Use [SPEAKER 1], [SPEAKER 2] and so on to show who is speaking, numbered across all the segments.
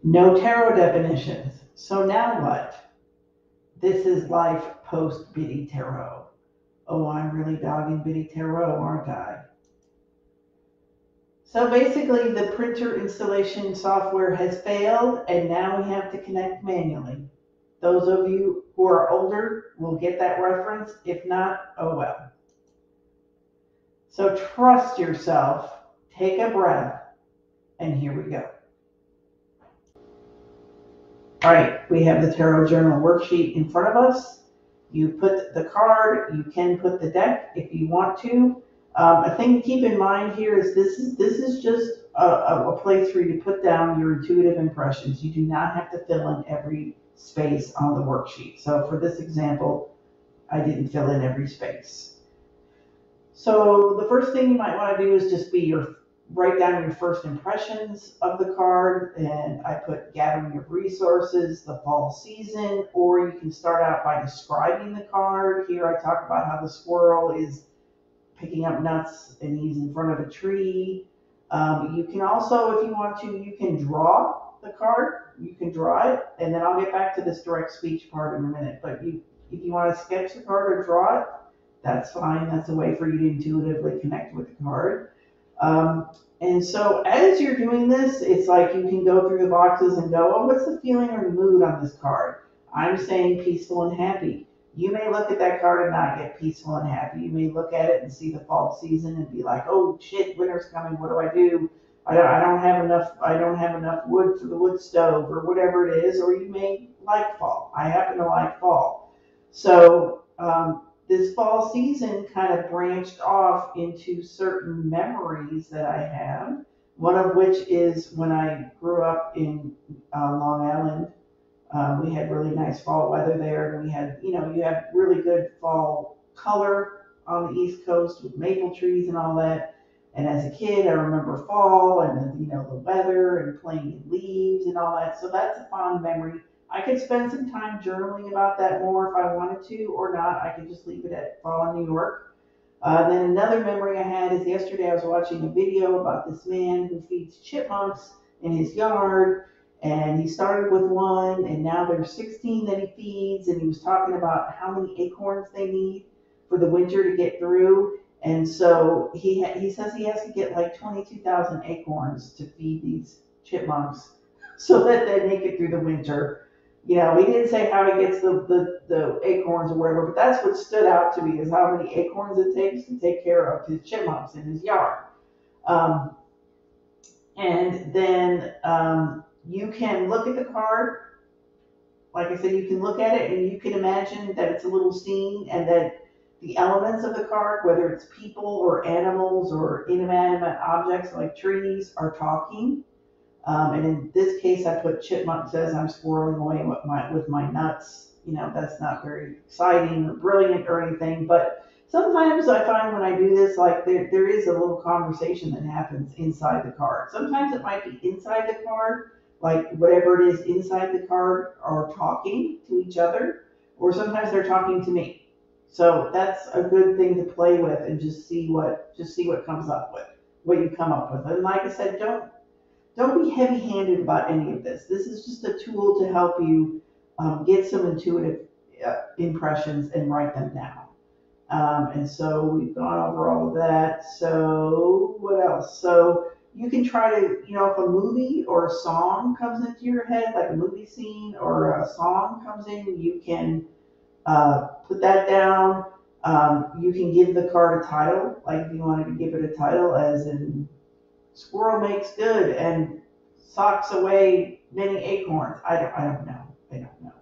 [SPEAKER 1] No tarot definitions. So now what? This is life post Biddy Tarot. Oh, I'm really dogging Biddy Tarot, aren't I? So basically, the printer installation software has failed, and now we have to connect manually. Those of you who are older will get that reference. If not, oh well. So trust yourself, take a breath, and here we go. All right, we have the Tarot Journal worksheet in front of us. You put the card, you can put the deck if you want to. A thing to keep in mind here is this is just a place for you to put down your intuitive impressions. You do not have to fill in every space on the worksheet. So for this example, I didn't fill in every space. So the first thing you might want to do is just be your write down your first impressions of the card, and I put gathering of resources, the fall season, or you can start out by describing the card. Here I talk about how the squirrel is picking up nuts and he's in front of a tree. You can also, if you want to, you can draw the card. You can draw it, and then I'll get back to this direct speech part in a minute. But if you want to sketch the card or draw it, that's fine. That's a way for you to intuitively connect with the card. Um, and so as you're doing this, it's like you can go through the boxes and go, oh, what's the feeling or the mood on this card? I'm saying peaceful and happy. You may look at that card and not get peaceful and happy. You may look at it and see the fall season and be like, oh shit, winter's coming. What do I do? I don't have enough wood for the wood stove or whatever it is. Or you may like fall. I happen to like fall. So this fall season kind of branched off into certain memories that I have. One of which is when I grew up in Long Island. We had really nice fall weather there, and we had, you have really good fall color on the East Coast with maple trees and all that. And as a kid, I remember fall and then, the weather and playing in leaves and all that. So that's a fond memory. I could spend some time journaling about that more if I wanted to, or not. I could just leave it at fall in New York. Then another memory I had is yesterday I was watching a video about this man who feeds chipmunks in his yard, and he started with one, and now there's 16 that he feeds, and he was talking about how many acorns they need for the winter to get through. And so he says he has to get like 22,000 acorns to feed these chipmunks so that they make it through the winter. He didn't say how he gets the acorns or whatever, but that's what stood out to me is how many acorns it takes to take care of his chipmunks in his yard. Um, and then you can look at the card. Like I said, you can look at it and you can imagine that it's a little scene and that the elements of the card, whether it's people or animals or inanimate objects like trees, are talking. And in this case, I put chipmunk says I'm squirreling away with my nuts. That's not very exciting or brilliant or anything, but sometimes I find when I do this, like there is a little conversation that happens inside the card. Sometimes it might be inside the card, like whatever it is inside the card are talking to each other, or sometimes they're talking to me. So that's a good thing to play with and just see what comes up with, what you come up with. And like I said, don't be heavy-handed about any of this. This is just a tool to help you get some intuitive impressions and write them down. And so we've gone over all of that. So what else? So you can try to, if a movie or a song comes into your head, like a movie scene or a song comes in, you can put that down. You can give the card a title, like if you wanted to give it a title, as in squirrel makes good and socks away many acorns. I don't know. I don't know.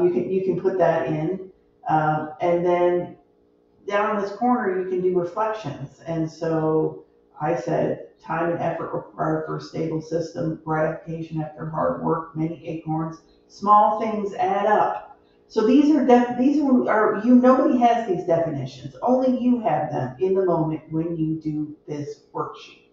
[SPEAKER 1] You can put that in, and then down in this corner you can do reflections. And so I said time and effort required for a stable system, gratification after hard work, many acorns, small things add up. So these are nobody has these definitions. Only you have them in the moment when you do this worksheet.